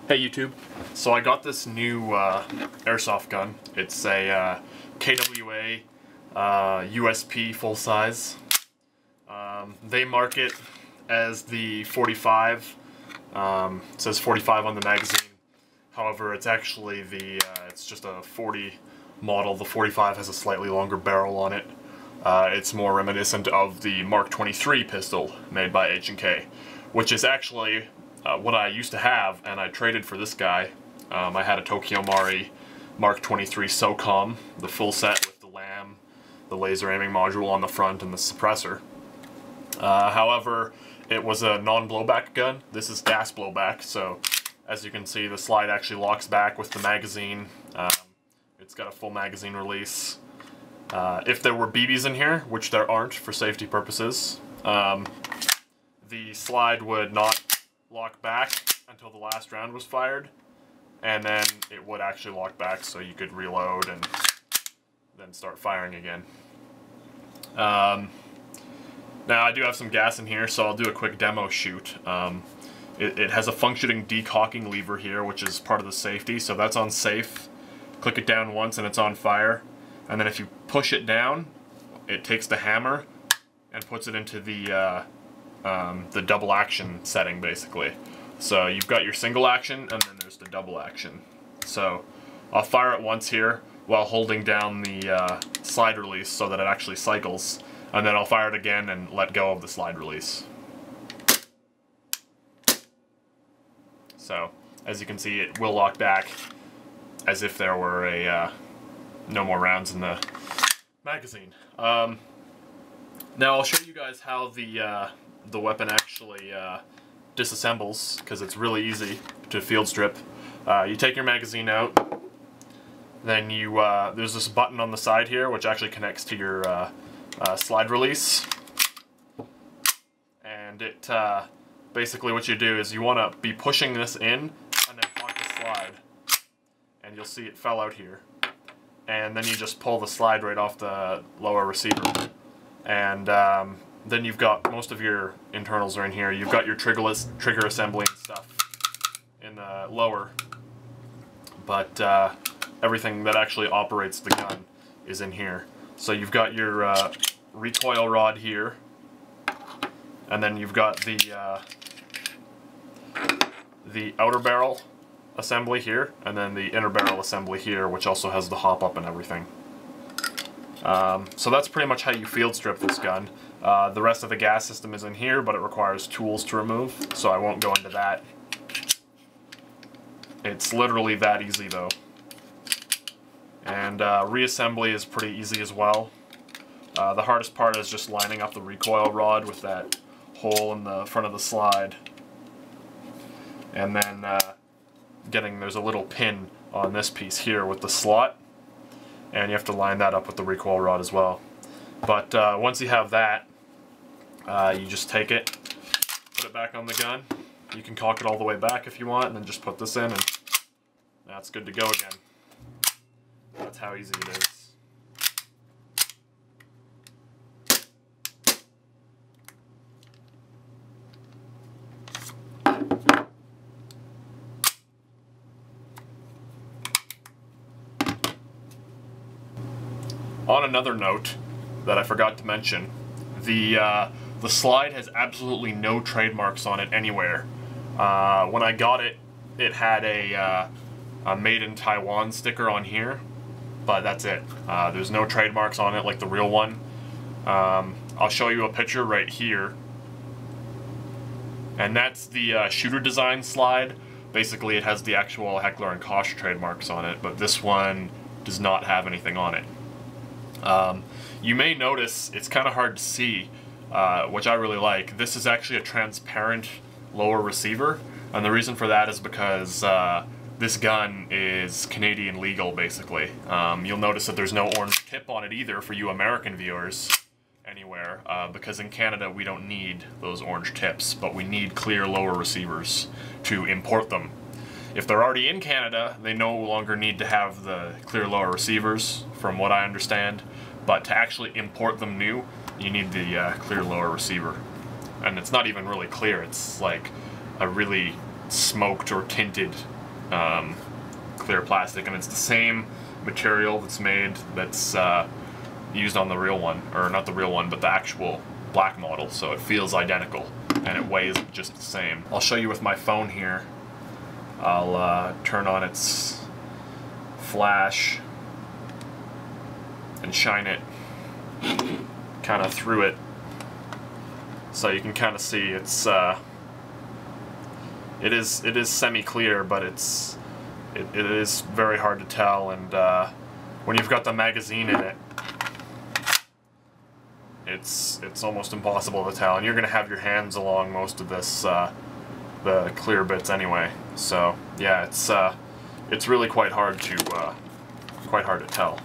Hey YouTube, so I got this new airsoft gun. It's a KWA USP full size. They mark it as the 45. It says 45 on the magazine. However, it's actually it's just a 40 model. The 45 has a slightly longer barrel on it. It's more reminiscent of the Mark 23 pistol made by H&K, which is actually what I used to have, and I traded for this guy. I had a Tokyo Mari Mark 23 SOCOM, the full set with the LAM, the laser aiming module on the front, and the suppressor. However, it was a non-blowback gun. This is gas blowback, so as you can see, the slide actually locks back with the magazine. It's got a full magazine release. If there were BBs in here, which there aren't for safety purposes, the slide would not lock back until the last round was fired, and then it would actually lock back so you could reload and then start firing again. Now I do have some gas in here, so I'll do a quick demo shoot. It has a functioning decocking lever here, which is part of the safety, so that's on safe. Click it down once and it's on fire, and then if you push it down, it takes the hammer and puts it into the double action setting, basically. So you've got your single action, and then there's the double action. So I'll fire it once here while holding down the slide release so that it actually cycles, and then I'll fire it again and let go of the slide release. So as you can see, it will lock back as if there were no more rounds in the magazine. Now I'll show you guys how the weapon actually disassembles, because it's really easy to field strip. You take your magazine out, then there's this button on the side here which actually connects to your slide release, and it basically what you do is you want to be pushing this in and then lock the slide, and you'll see it fell out here, and then you just pull the slide right off the lower receiver, and then you've got most of your internals are in here. You've got your trigger assembly and stuff in the lower, but everything that actually operates the gun is in here. So you've got your recoil rod here, and then you've got the outer barrel assembly here, and then the inner barrel assembly here, which also has the hop up and everything. So that's pretty much how you field strip this gun. The rest of the gas system is in here, but it requires tools to remove, so I won't go into that. It's literally that easy though. And reassembly is pretty easy as well. The hardest part is just lining up the recoil rod with that hole in the front of the slide. And then there's a little pin on this piece here with the slot, and you have to line that up with the recoil rod as well. But once you have that, you just take it, put it back on the gun. You can cock it all the way back if you want, and then just put this in, and that's good to go again. That's how easy it is. On another note that I forgot to mention, the slide has absolutely no trademarks on it anywhere. When I got it, it had a made in Taiwan sticker on here, but that's it. There's no trademarks on it like the real one. I'll show you a picture right here, and that's the shooter design slide. Basically it has the actual Heckler & Koch trademarks on it, but this one does not have anything on it. You may notice it's kind of hard to see, which I really like. This is actually a transparent lower receiver, and the reason for that is because this gun is Canadian legal, basically. You'll notice that there's no orange tip on it either for you American viewers anywhere, because in Canada we don't need those orange tips, but we need clear lower receivers to import them. If they're already in Canada, they no longer need to have the clear lower receivers, from what I understand, but to actually import them new, you need the clear lower receiver. And it's not even really clear, it's like a really smoked or tinted clear plastic, and it's the same material that's used on the real one, or not the real one, but the actual black model, so it feels identical and it weighs just the same. I'll show you with my phone here. I'll turn on its flash and shine it kind of through it, so you can kind of see it's it is semi-clear, but it is very hard to tell, and when you've got the magazine in it, it's almost impossible to tell, and you're gonna have your hands along most of this the clear bits anyway. So yeah, it's really quite hard to tell.